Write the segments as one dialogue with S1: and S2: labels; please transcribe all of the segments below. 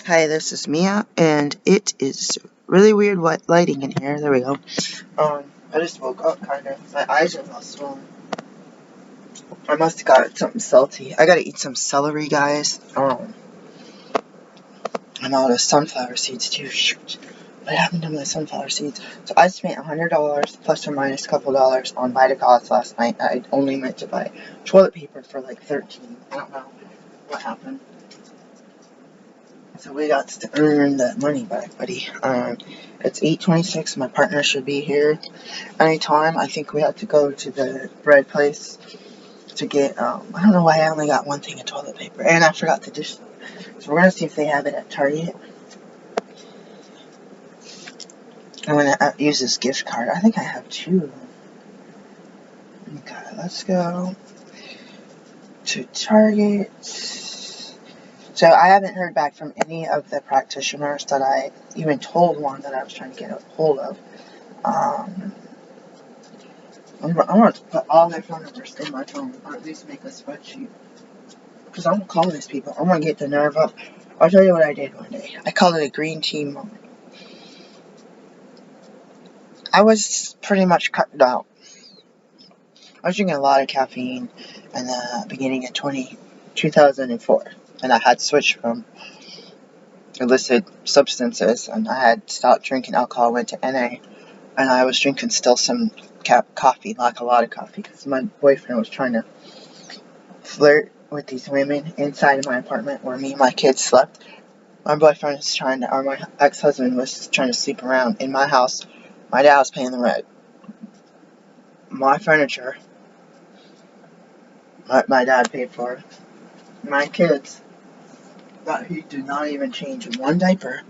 S1: Hi, this is Mia, and it is really weird lighting in here. There we go. I just woke up, kind of. My eyes are all swollen. I must have got something salty. I gotta eat some celery, guys. I'm out of sunflower seeds, too. Shoot. What happened to my sunflower seeds? So I spent $100 plus or minus a couple dollars on Vitacost last night. I only meant to buy toilet paper for like $13. I don't know what happened. So we got to earn that money back, buddy. It's 8:26. My partner should be here anytime. I think we have to go to the bread place to get, I don't know why I only got one thing of toilet paper. And I forgot the dish soap. So we're going to see if they have it at Target. I'm going to use this gift card. I think I have two. Okay, let's go to Target. So I haven't heard back from any of the practitioners that I even told one that I was trying to get a hold of. I want to put all their phone numbers in my phone, or at least make a spreadsheet. Because I'm calling these people. I want to get the nerve up. I'll tell you what I did one day. I called it a green tea moment. I was pretty much cut out. I was drinking a lot of caffeine in the beginning of 2004. And I had switched from illicit substances. And I had stopped drinking alcohol, went to NA. And I was drinking still some coffee, like a lot of coffee. Because my boyfriend was trying to flirt with these women inside of my apartment where me and my kids slept. My boyfriend was trying to, or my ex-husband was trying to sleep around in my house. My dad was paying the rent. My furniture, my dad paid for. My kids, that he did not even change one diaper,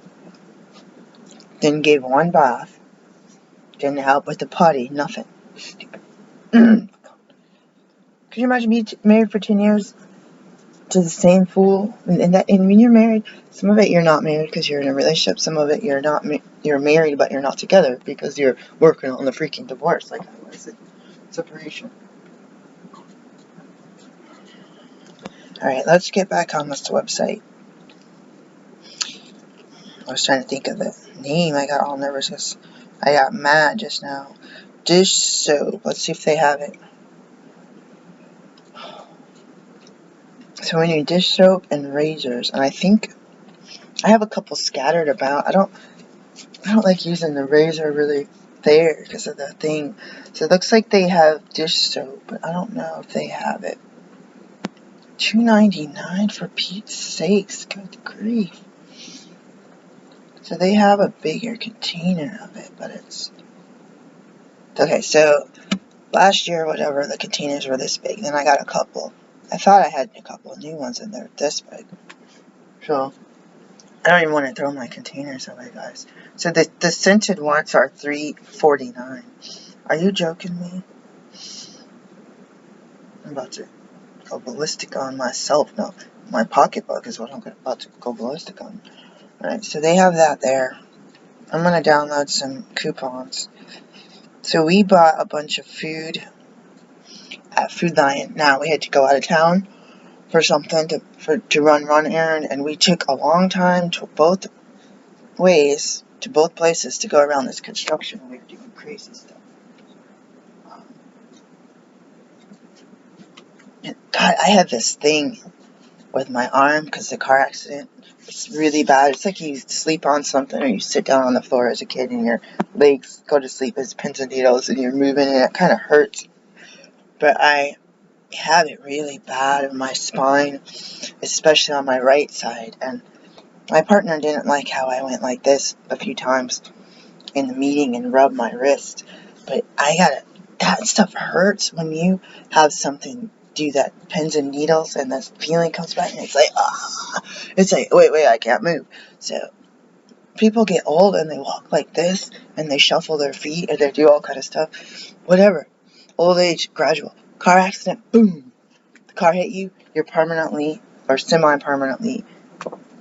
S1: didn't give one bath, didn't help with the potty, nothing. Could you imagine being married for 10 years to the same fool? And when you're married, some of it you're not married because you're in a relationship. Some of it you're not. You're married but you're not together because you're working on the freaking divorce, like I was in separation. All right, let's get back on this website. I was trying to think of the name. I got all nervous because I got mad just now. Dish soap. Let's see if they have it. So we need dish soap and razors, and I think I have a couple scattered about. I don't like using the razor really there because of that thing. So it looks like they have dish soap, but I don't know if they have it. $2.99 for Pete's sakes. Good grief. So they have a bigger container of it, but it's okay. So last year, whatever, the containers were this big. Then I got a couple. I thought I had a couple of new ones in there this big. So I don't even want to throw my containers away, guys. So the scented ones are $3.49. Are you joking me? I'm about to go ballistic on myself. No, my pocketbook is what I'm about to go ballistic on. Alright, so they have that there. I'm going to download some coupons. So we bought a bunch of food at Food Lion. Now, we had to go out of town for something to run errand, and we took a long time to both places to go around this construction. We were doing crazy stuff. And God, I have this thing with my arm because the car accident. It's really bad. It's like you sleep on something or you sit down on the floor as a kid and your legs go to sleep as pins and needles and you're moving and it kind of hurts. But I have it really bad in my spine, especially on my right side. And my partner didn't like how I went like this a few times in the meeting and rubbed my wrist. But that stuff hurts when you have something do that, pins and needles, and this feeling comes back and it's like, it's like, wait, I can't move. So people get old and they walk like this and they shuffle their feet and they do all kind of stuff. Whatever. Old age, gradual. Car accident, boom. The car hit you, you're permanently or semi-permanently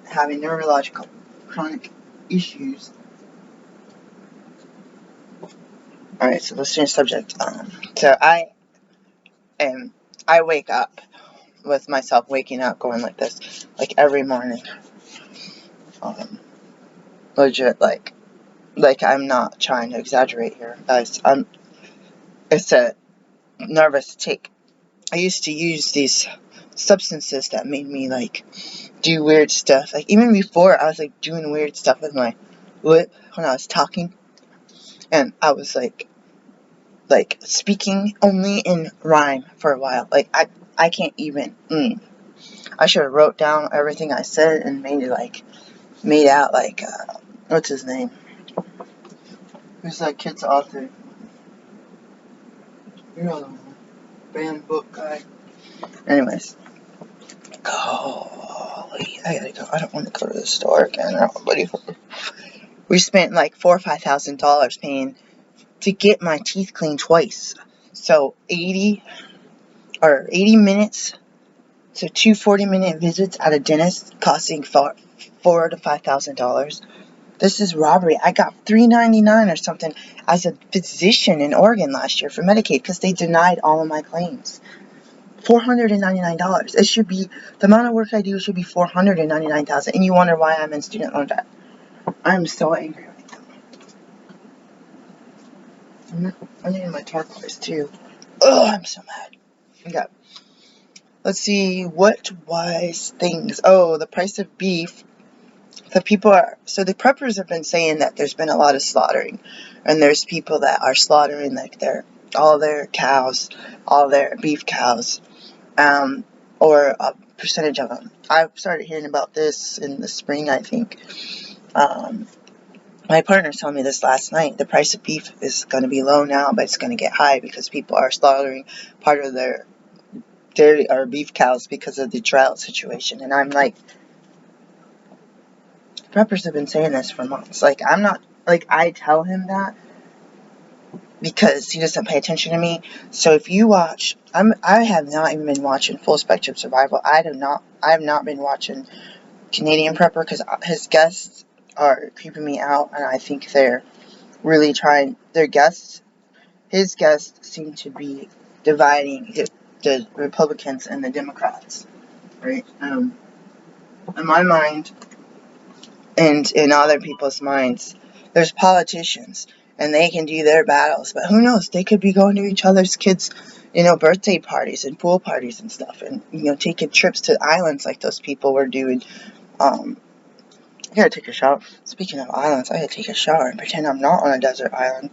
S1: having neurological chronic issues. Alright, so let's change subject. So I wake up with myself waking up going like this, like every morning. Legit, like I'm not trying to exaggerate here, guys. It's a nervous tick. I used to use these substances that made me like do weird stuff. Like even before, I was like doing weird stuff with my lip when I was talking, and I was like speaking only in rhyme for a while. Like I can't even. I should have wrote down everything I said and made out like what's his name? Who's that kid's author? You know the one. Banned book guy. Anyways. Golly, I gotta go. I don't want to go to the store again. I don't ready for. We spent like $4,000 or $5,000 paying to get my teeth cleaned twice. So 80 minutes. So two 40-minute visits at a dentist costing $4,000 to $5,000. This is robbery. I got $399 or something as a physician in Oregon last year for Medicaid because they denied all of my claims. $499. It should be the amount of work I do should be $499,000, and you wonder why I'm in student loan debt. I'm so angry right now. I need my turquoise too. Ugh, I'm so mad. Okay. Let's see what wise things. Oh, the price of beef. The preppers have been saying that there's been a lot of slaughtering, and there's people that are slaughtering like all their cows, all their beef cows. Or a percentage of them. I started hearing about this in the spring, I think. My partner told me this last night. The price of beef is going to be low now, but it's going to get high because people are slaughtering part of their dairy or beef cows because of the drought situation. And I'm like, preppers have been saying this for months. Like, I'm not, like, I tell him that because he doesn't pay attention to me. So if you watch, I have not even been watching Full Spectrum Survival. I have not been watching Canadian Prepper because his guests are creeping me out, and I think they're really trying. His guests seem to be dividing the Republicans and the Democrats, right? In my mind, and in other people's minds, there's politicians, and they can do their battles, but who knows? They could be going to each other's kids' birthday parties and pool parties and stuff, and taking trips to islands like those people were doing. I gotta take a shower. Speaking of islands, I gotta take a shower and pretend I'm not on a desert island.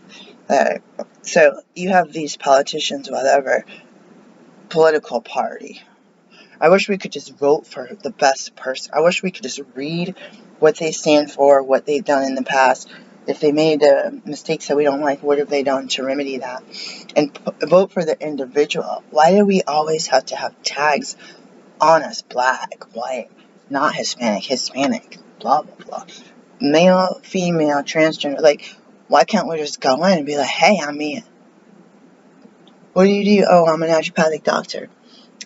S1: So you have these politicians, whatever political party. I wish we could just vote for the best person. I wish we could just read what they stand for, what they've done in the past. If they made mistakes that we don't like, what have they done to remedy that? And vote for the individual. Why do we always have to have tags on us? Black, white, not Hispanic, blah, blah, blah. Male, female, transgender. Like, why can't we just go in and be like, hey, I'm me. What do you do? Oh, I'm a naturopathic doctor.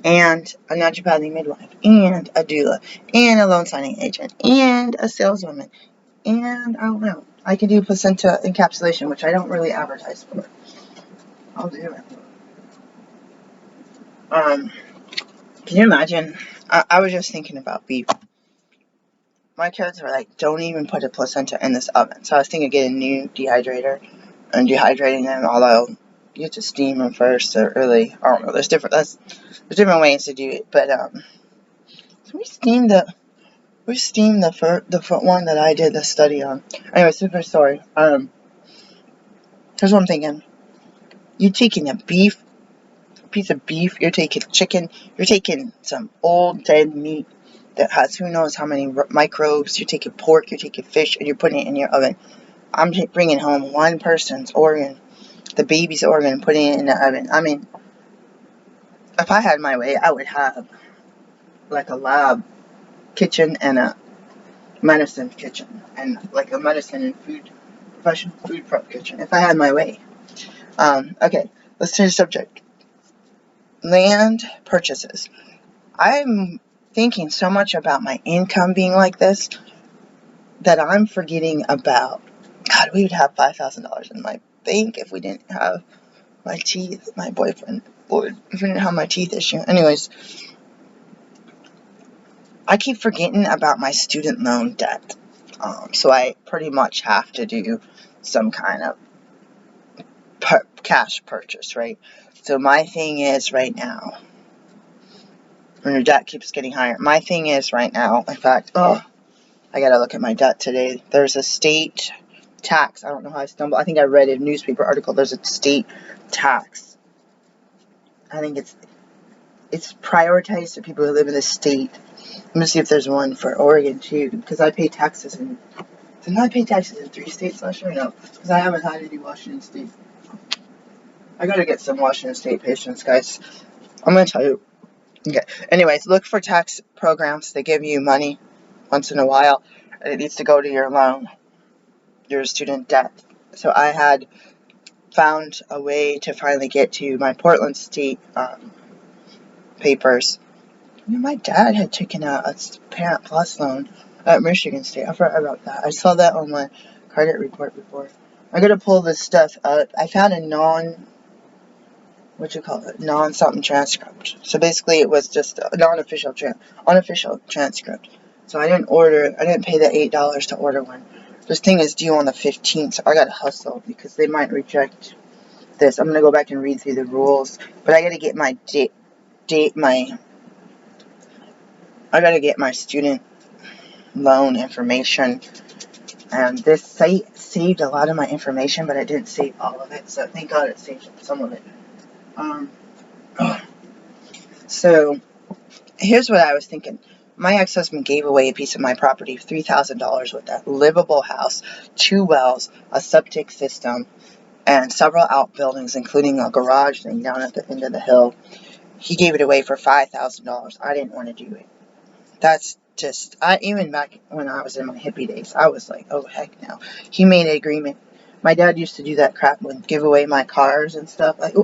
S1: And a naturopathic midwife. And a doula. And a loan signing agent. And a saleswoman. And, I don't know. I can do placenta encapsulation, which I don't really advertise for. I'll do it. Can you imagine? I was just thinking about beef. My kids were like, don't even put a placenta in this oven. So I was thinking of getting a new dehydrator and dehydrating them, although you have to steam them first or really, I don't know, there's different ways to do it, but, so we steamed the one that I did the study on. Anyway, super story. Here's what I'm thinking. You're taking a piece of beef, you're taking chicken, you're taking some old dead meat that has who knows how many microbes, you're taking pork, you're taking fish, and you're putting it in your oven. I'm bringing home one person's organ, the baby's organ, and putting it in the oven. I mean, if I had my way, I would have like a lab kitchen and a medicine kitchen, and like a medicine and professional food prep kitchen, if I had my way. Okay, let's change the subject. Land purchases. I'm thinking so much about my income being like this that I'm forgetting about, God, we would have $5,000 in my bank if we didn't have my boyfriend would, if we didn't have my teeth issue. Anyways, I keep forgetting about my student loan debt. So I pretty much have to do some kind of cash purchase, right? So my thing is right now, when your debt keeps getting higher, my thing is right now, in fact, I gotta look at my debt today. There's a state tax. I don't know how I stumbled. I think I read a newspaper article. There's a state tax. I think it's prioritized to people who live in the state. Let me see if there's one for Oregon too, because I pay taxes in. Didn't I pay taxes in 3 states last year? No, because I haven't had any Washington State. I gotta get some Washington State patients, guys. I'm gonna tell you. Okay. Anyways, look for tax programs. They give you money once in a while, and it needs to go to your loan, your student debt. So I had found a way to finally get to my Portland State papers. You know, my dad had taken out a Parent Plus loan at Michigan State. I forgot about that. I saw that on my credit report before. I gotta pull this stuff up. I found a non-something transcript. So basically it was just a unofficial transcript. So I didn't pay the $8 to order one. This thing is due on the 15th, so I gotta hustle because they might reject this. I'm gonna go back and read through the rules, but I gotta get my I gotta get my student loan information. And this site saved a lot of my information, but it didn't save all of it, so thank God it saved some of it. So here's what I was thinking. My ex-husband gave away a piece of my property, $3,000 with that livable house, 2 wells, a septic system, and several outbuildings, including a garage thing down at the end of the hill. He gave it away for $5,000. I didn't want to do it. That's just, even back when I was in my hippie days, I was like, oh, heck no. He made an agreement. My dad used to do that crap and give away my cars and stuff. Like,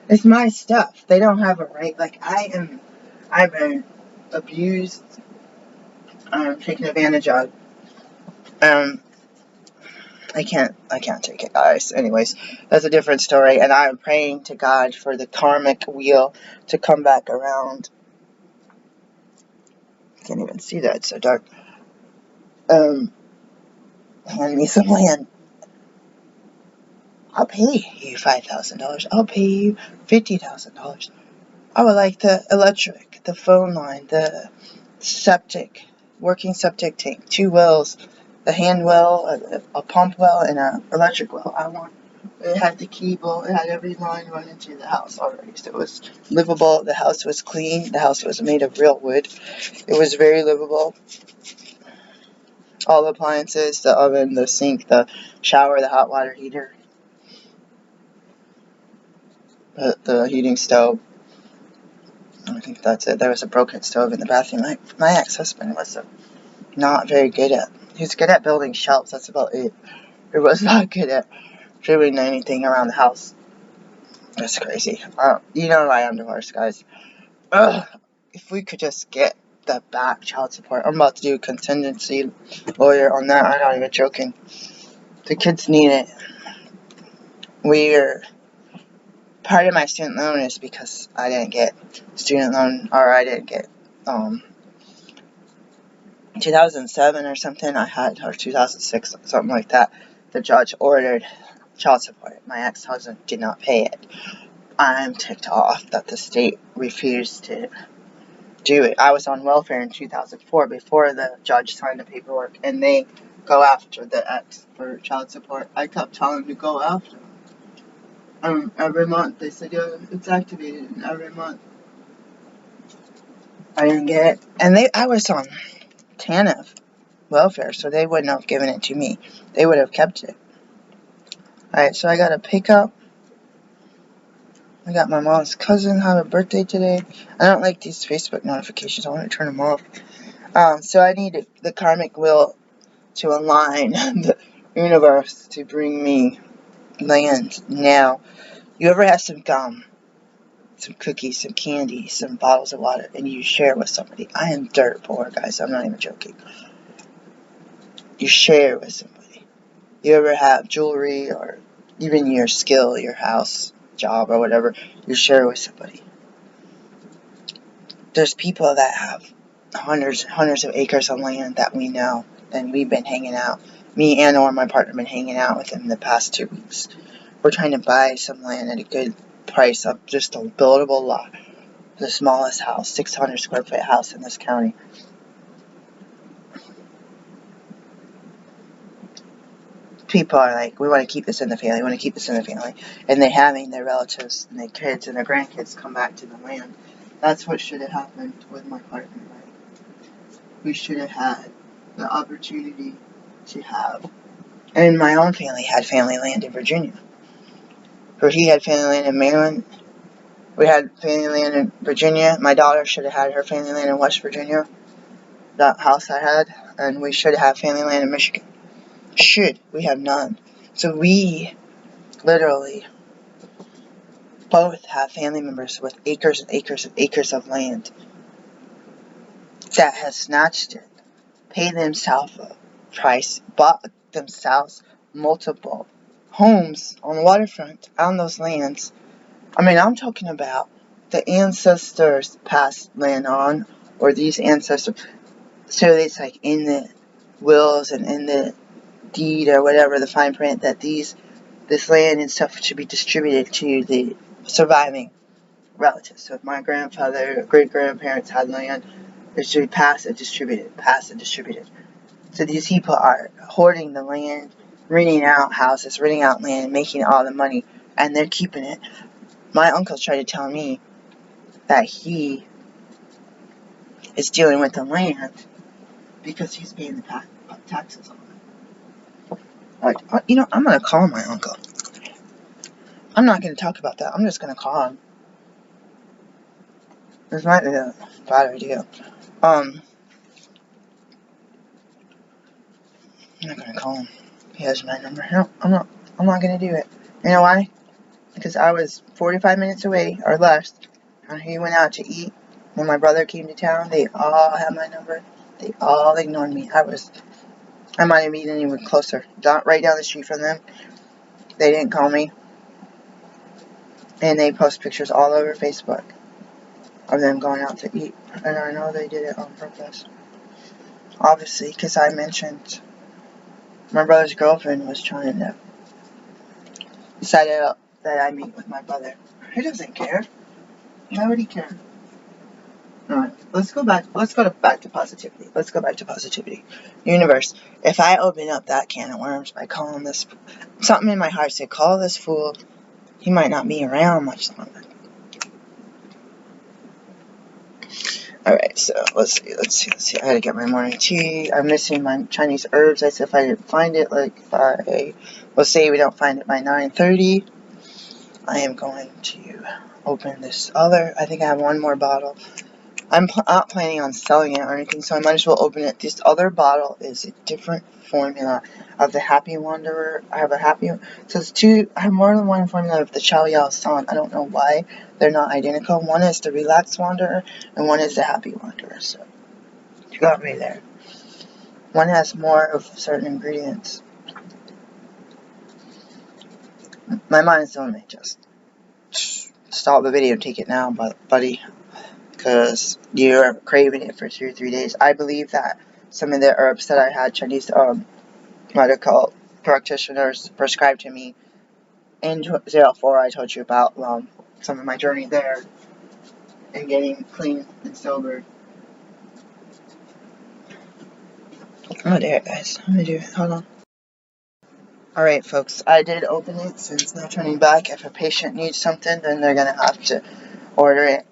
S1: it's my stuff. They don't have a right. Like, I've been abused, taken advantage of. I can't take it, guys. Anyways, that's a different story, and I'm praying to God for the karmic wheel to come back around. Can't even see that, it's so dark. Hand me some land. I'll pay you $5,000. I'll pay you $50,000. I would like the electric, the phone line, the septic, working septic tank, 2 wells, a hand well, a pump well, and an electric well. It had the cable, it had every line running to the house already, so it was livable. The house was clean. The house was made of real wood. It was very livable. All the appliances, the oven, the sink, the shower, the hot water heater, the heating stove. I think that's it. There was a broken stove in the bathroom. My ex-husband was not very good at. He was good at building shelves. That's about it. He was not good at doing anything around the house. That's crazy. You know I am divorced, guys. Ugh. If we could just get the back child support. I'm about to do a contingency lawyer on that. I'm not even joking. The kids need it. Part of my student loan is because I didn't get student loan, or I didn't get 2007 or something. I had, or 2006, something like that. The judge ordered child support. My ex-husband did not pay it. I'm ticked off that the state refused to do it. I was on welfare in 2004 before the judge signed the paperwork, and they go after the ex for child support. I kept telling them to go after them. Every month they said, yeah, it's activated, and every month I didn't get it. And I was on TANF welfare, so they wouldn't have given it to me. They would have kept it. Alright, so I got a pickup. I got my mom's cousin have a birthday today. I don't like these Facebook notifications. I want to turn them off. So I need the karmic wheel to align the universe to bring me land now. You ever have some gum, some cookies, some candy, some bottles of water, and you share with somebody? I am dirt poor, guys. I'm not even joking. You share with somebody. You ever have jewelry or even your skill, your house, job, or whatever, you share with somebody. There's people that have hundreds of acres of land that we know, and we've been hanging out. Me and or my partner have been hanging out with him the past 2 weeks. We're trying to buy some land at a good price of just a buildable lot. The smallest house, 600 square foot house in this county. People are like, we want to keep this in the family, we want to keep this in the family. And they're having their relatives and their kids and their grandkids come back to the land. That's what should have happened with my partner, right? We should have had the opportunity to have. And my own family had family land in Virginia. Where he had family land in Maryland. We had family land in Virginia. My daughter should have had her family land in West Virginia. That house I had. And we should have family land in Michigan. We have none. So we literally both have family members with acres and acres and acres of land that has snatched it, paid themselves a price, bought themselves multiple homes on the waterfront on those lands. I mean, I'm talking about the ancestors passed land on, or these ancestors. So it's like in the wills and in the deed or whatever, the fine print, that this land and stuff should be distributed to the surviving relatives. So if my grandfather or great grandparents had land, it should be passed and distributed, passed and distributed. So these people are hoarding the land, renting out houses, renting out land, making all the money, and they're keeping it. My uncle tried to tell me that he is dealing with the land because he's paying the taxes on it. Like, I'm going to call my uncle. I'm not going to talk about that. I'm just going to call him. This might be a bad idea. I'm not going to call him. He has my number. No, I'm not going to do it. You know why? Because I was 45 minutes away or less, and he went out to eat. When my brother came to town, they all had my number. They all ignored me. I might have been even closer. Right down the street from them. They didn't call me. And they post pictures all over Facebook of them going out to eat. And I know they did it on purpose. Obviously, because I mentioned my brother's girlfriend was trying to set it up that I meet with my brother. He doesn't care. Why would he care? Alright, let's go back to positivity. Let's go back to positivity. Universe, if I open up that can of worms by calling this, something in my heart said, call this fool. He might not be around much longer. Alright, so let's see. I gotta get my morning tea. I'm missing my Chinese herbs. I said if I didn't find it, let's say we don't find it by 9:30, I am going to open this other. I think I have one more bottle. I'm not planning on selling it or anything, so I might as well open it. This other bottle is a different formula of the Happy Wanderer. I have I have more than one formula of the Chow Yao San. I don't know why they're not identical. One is the Relaxed Wanderer, and one is the Happy Wanderer. So, you got me there. One has more of certain ingredients. My mind's telling me just stop the video and take it now, buddy. Because you're craving it for 2 or 3 days. I believe that some of the herbs that I had Chinese medical practitioners prescribed to me in 04, I told you about some of my journey there and getting clean and sober. I'm gonna do it, guys. I'm gonna do it. Hold on. Alright, folks. I did open it, so it's no turning back. If a patient needs something, then they're gonna have to order it.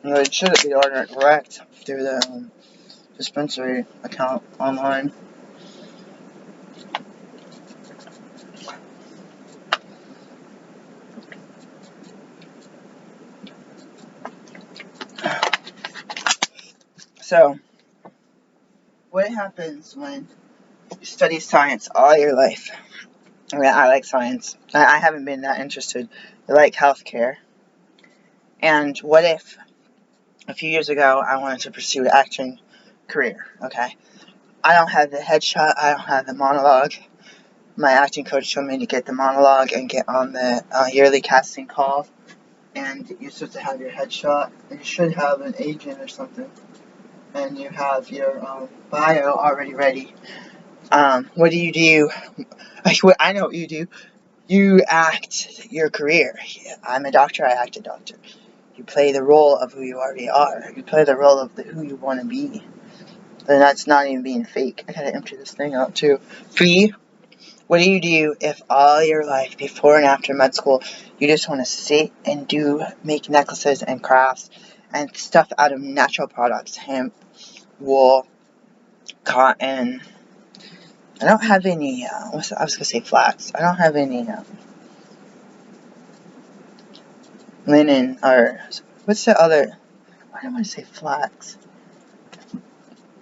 S1: They should be ordering it direct through the dispensary account online. So, what happens when you study science all your life? I mean, I like science. I haven't been that interested. I like healthcare. And what if, a few years ago, I wanted to pursue an acting career, okay? I don't have the headshot, I don't have the monologue. My acting coach told me to get the monologue and get on the yearly casting call. And you're supposed to have your headshot. And you should have an agent or something. and you have your bio already ready. What do you do? I know what you do. You act your career. I'm a doctor, I act a doctor. You play the role of who you already are. You play the role of who you want to be. And that's not even being fake. I gotta empty this thing out too. Free. What do you do if all your life, before and after med school, you just want to sit and make necklaces and crafts and stuff out of natural products? Hemp, wool, cotton. I don't have any, I was going to say flax. I don't have any linen or, what's the other, why do I want to say flax?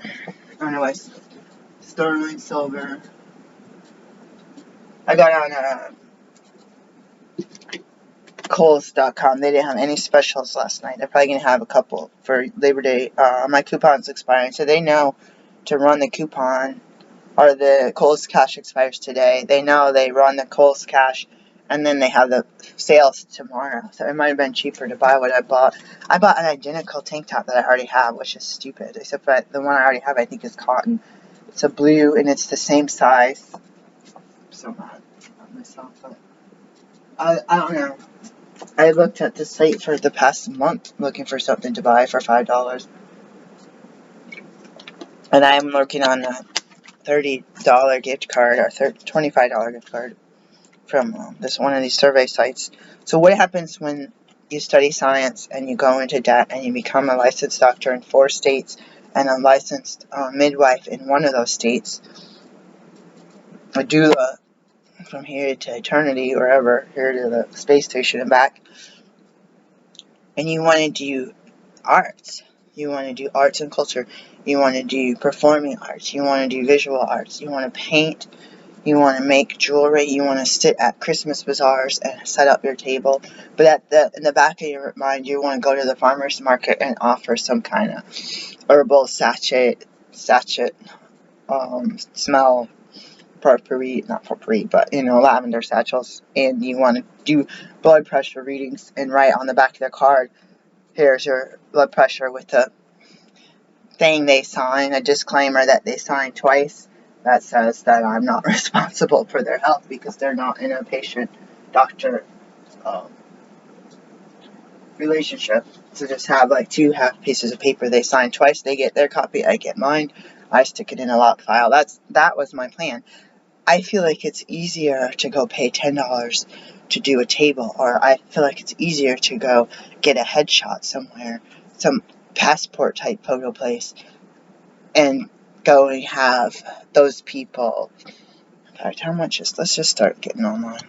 S1: I don't know, sterling silver. I got on Kohl's.com. They didn't have any specials last night. They're probably going to have a couple for Labor Day. My coupon's expiring, so they know to run the coupon, or the Kohl's Cash expires today. They know they run the Kohl's Cash, and then they have the sales tomorrow. So it might have been cheaper to buy what I bought. I bought an identical tank top that I already have, which is stupid. Except for the one I already have, I think, is cotton. It's a blue, and it's the same size. I'm so mad at myself, but I don't know. I looked at the site for the past month looking for something to buy for $5. And I am working on a $30 gift card or $25 gift card from this one of these survey sites. So what happens when you study science and you go into debt and you become a licensed doctor in 4 states and a licensed midwife in one of those states, a doula from here to eternity, wherever, here to the space station and back, and you want to do arts. You want to do arts and culture. You want to do performing arts. You want to do visual arts. You want to paint. You want to make jewelry. You want to sit at Christmas bazaars and set up your table. But in the back of your mind, you want to go to the farmer's market and offer some kind of herbal sachet smell potpourri, not potpourri, but lavender satchels. And you want to do blood pressure readings and write on the back of the card, here's your blood pressure, with the thing they sign, a disclaimer that they sign twice that says that I'm not responsible for their health because they're not in a patient-doctor relationship. So just have like 2 half pieces of paper they sign twice. They get their copy, I get mine. I stick it in a locked file. That was my plan. I feel like it's easier to go pay $10 to do a table, or I feel like it's easier to go get a headshot somewhere, some passport type photo place, and go and have those people. In fact, how much is, let's just start getting online.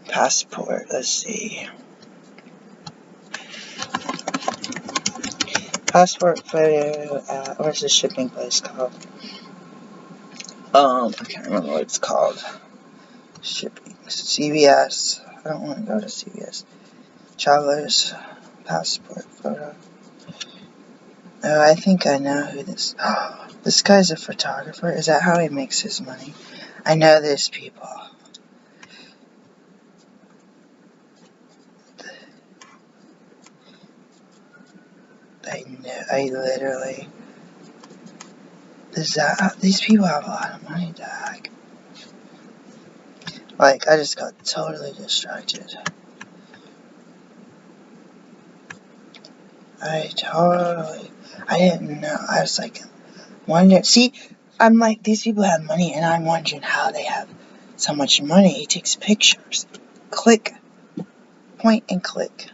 S1: Passport, let's see. Passport photo, what's the shipping place called? I can't remember what it's called. Shipping, CVS. I don't want to go to CVS. Travelers, passport photo. Oh, I think I know who this. Oh, this guy's a photographer. Is that how he makes his money? I know there's people. I literally. These people have a lot of money, Doc. Like, I just got totally distracted. I didn't know. I was like, wondering. See, I'm like, these people have money, and I'm wondering how they have so much money. He takes pictures. Click. Point and click.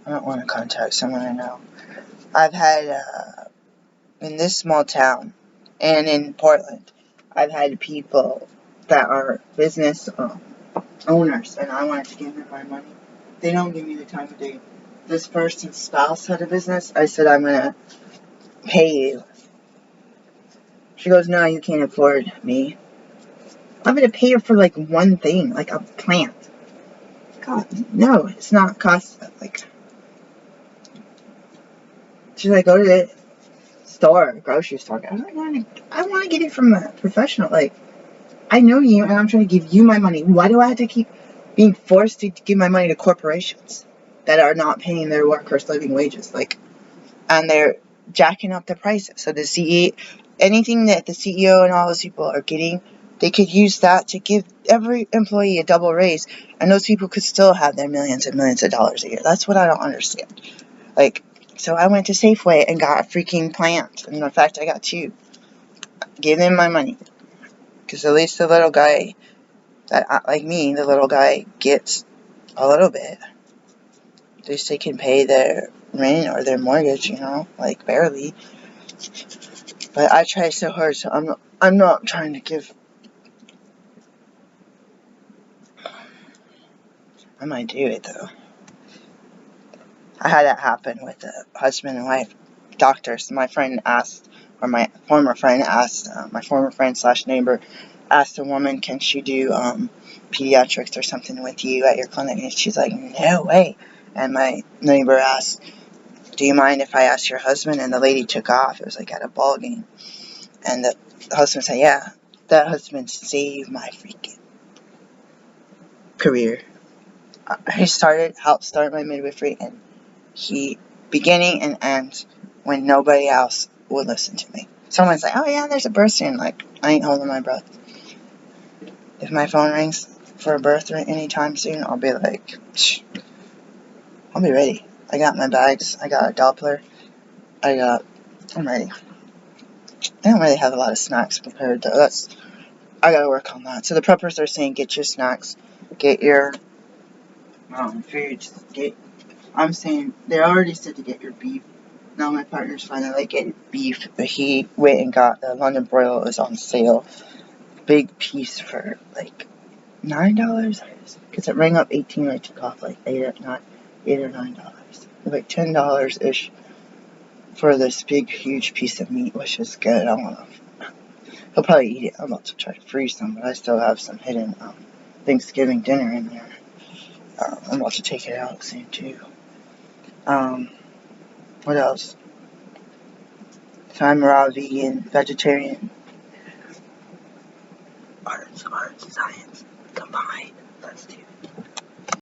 S1: I don't want to contact someone I know. I've had, in this small town, and in Portland, I've had people that are business owners, and I wanted to give them my money. They don't give me the time of day. This person's spouse had a business. I said, I'm going to pay you. She goes, no, you can't afford me. I'm going to pay her for like one thing, like a plant. God, no, it's not cost, like, She's like, go to the store, grocery store. I want to get it from a professional. Like, I know you, and I'm trying to give you my money. Why do I have to keep being forced to give my money to corporations that are not paying their workers living wages? Like, and they're jacking up the prices. So the anything that the CEO and all those people are getting, they could use that to give every employee a double raise, and those people could still have their millions and millions of dollars a year. That's what I don't understand. Like, so I went to Safeway and got a freaking plant, and in fact, I got two. Gave them my money, because at least the little guy, that like me, the little guy gets a little bit. At least they can pay their rent or their mortgage, like barely. But I try so hard, so I'm not trying to give. I might do it though. I had that happen with the husband and wife doctors. My friend asked, or my former friend asked, my former friend slash neighbor asked a woman, can she do pediatrics or something with you at your clinic? And she's like, no way. And my neighbor asked, do you mind if I ask your husband? And the lady took off. It was like at a ball game. And the husband said, yeah, that husband saved my freaking career. He helped start my midwifery, and he, beginning and end, when nobody else would listen to me. Someone's like, oh yeah, there's a birth soon. Like, I ain't holding my breath. If my phone rings for a birth anytime soon, I'll be like, shh, I'll be ready. I got my bags. I got a Doppler. I'm ready. I don't really have a lot of snacks prepared though. I gotta work on that. So the preppers are saying, get your snacks, get your foods, I'm saying, they already said to get your beef. Now my partner's finally getting beef, but he went and got the London broil. It was on sale. Big piece for like $9, because it rang up 18. I took off like $8 or $9, like $10 ish for this big huge piece of meat, which is good. He'll probably eat it. I'm about to try to freeze some, but I still have some hidden Thanksgiving dinner in there. I'm about to take it out soon too. What else? So I'm raw, vegan, vegetarian. Arts, science, combined.